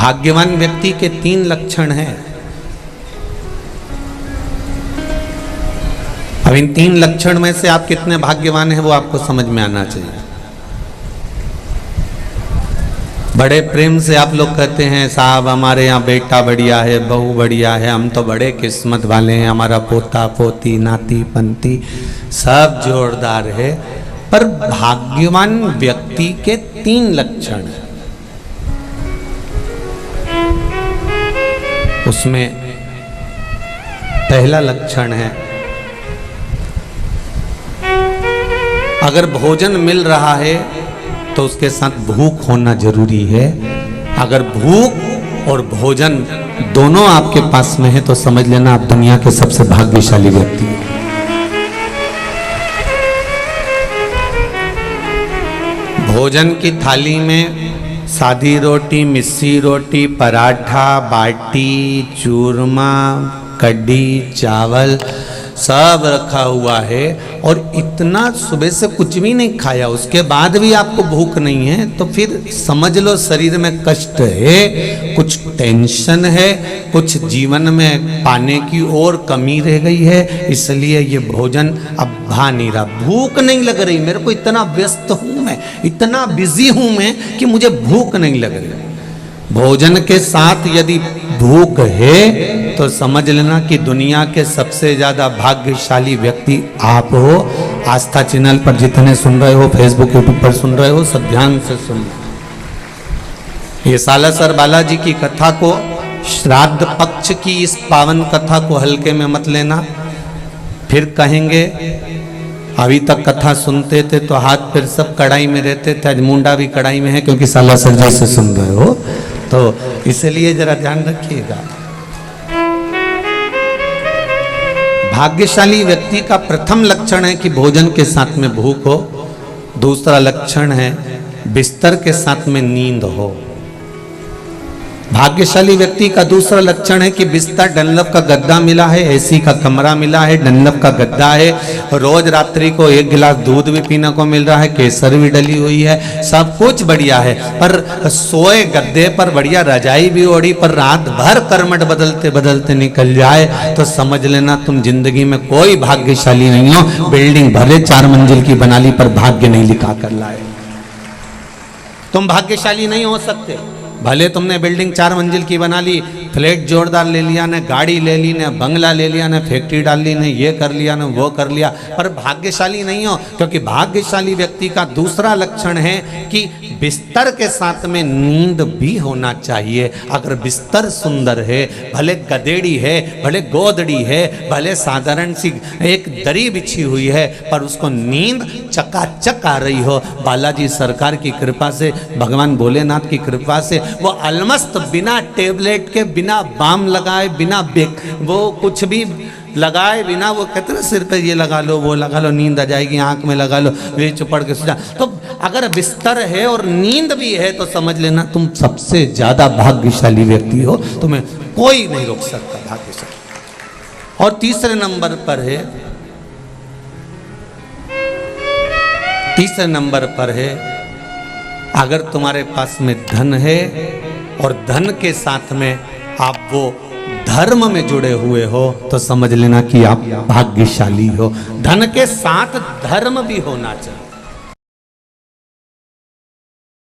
भाग्यवान व्यक्ति के 3 लक्षण हैं। अब इन 3 लक्षण में से आप कितने भाग्यवान हैं वो आपको समझ में आना चाहिए। बड़े प्रेम से आप लोग कहते हैं साहब हमारे यहाँ बेटा बढ़िया है, बहू बढ़िया है, हम तो बड़े किस्मत वाले हैं, हमारा पोता पोती नाती पंती सब जोरदार है। पर भाग्यवान व्यक्ति के 3 लक्षण हैं। उसमें पहला लक्षण है, अगर भोजन मिल रहा है तो उसके साथ भूख होना जरूरी है। अगर भूख और भोजन दोनों आपके पास में है तो समझ लेना आप दुनिया के सबसे भाग्यशाली व्यक्ति हैं। भोजन की थाली में सादी रोटी, मिस्सी रोटी, पराठा, बाटी, चूरमा, कढ़ी, चावल सब रखा हुआ है और इतना सुबह से कुछ भी नहीं खाया, उसके बाद भी आपको भूख नहीं है, तो फिर समझ लो शरीर में कष्ट है, कुछ टेंशन है, कुछ जीवन में पाने की और कमी रह गई है, इसलिए ये भोजन अब भा नहीं रहा। भूख नहीं लग रही, मेरे को इतना व्यस्त हूं मैं, इतना बिजी हूं मैं कि मुझे भूख नहीं लग रही। भोजन के साथ यदि भूख है तो समझ लेना कि दुनिया के सबसे ज्यादा भाग्यशाली व्यक्ति आप हो। आस्था चैनल पर जितने सुन रहे हो, फेसबुक यूट्यूब पर सुन रहे हो, सब ध्यान से सुन। ये सालासर बालाजी की कथा को, श्राद्ध पक्ष की इस पावन कथा को हल्के में मत लेना। फिर कहेंगे अभी तक कथा सुनते थे तो हाथ फिर सब कढ़ाई में रहते थे, आज मुंडा भी कढ़ाई में है क्योंकि सालासर जैसे सुन रहे हो, तो इसलिए जरा ध्यान रखिएगा। भाग्यशाली व्यक्ति का प्रथम लक्षण है कि भोजन के साथ में भूख हो। दूसरा लक्षण है बिस्तर के साथ में नींद हो। भाग्यशाली व्यक्ति का दूसरा लक्षण है कि बिस्तर डनलप का गद्दा मिला है, एसी का कमरा मिला है, डनलप का गद्दा है, रोज रात्रि को 1 गिलास दूध भी पीने को मिल रहा है, केसर भी डली हुई है, सब कुछ बढ़िया है। पर सोए गद्दे पर बढ़िया रजाई भी ओढ़ी, पर रात भर करमट बदलते बदलते निकल जाए तो समझ लेना तुम जिंदगी में कोई भाग्यशाली नहीं हो। बिल्डिंग भले 4 मंजिल की बना ली पर भाग्य नहीं लिखा कर लाए, तुम भाग्यशाली नहीं हो सकते। भले तुमने बिल्डिंग 4 मंजिल की बना ली, फ्लैट जोरदार ले लिया, ने गाड़ी ले ली, ने बंगला ले लिया, ने फैक्ट्री डाल ली, ने ये कर लिया, ने वो कर लिया, पर भाग्यशाली नहीं हो। क्योंकि भाग्यशाली व्यक्ति का दूसरा लक्षण है कि बिस्तर के साथ में नींद भी होना चाहिए। अगर बिस्तर सुंदर है, भले गदेड़ी है, भले गोदड़ी है, भले साधारण सी एक दरी बिछी हुई है, पर उसको नींद चकाचक आ रही हो, बालाजी सरकार की कृपा से, भगवान भोलेनाथ की कृपा से, वो अलमस्त बिना टेबलेट के, बिना बाम लगाए, बिना वो कुछ भी लगाए बिना, वो कहते ना सिर पे ये लगा लो, वो लगा लो, नींद आ जाएगी, आंख में लगा लो, वे चुपड़ के सो जा। तो अगर बिस्तर है और नींद भी है तो समझ लेना तुम सबसे ज्यादा भाग्यशाली व्यक्ति हो, तुम्हें कोई नहीं रोक सकता भाग्यशाली। और तीसरे नंबर पर है अगर तुम्हारे पास में धन है और धन के साथ में आप वो धर्म में जुड़े हुए हो तो समझ लेना कि आप भाग्यशाली हो। धन के साथ धर्म भी होना चाहिए।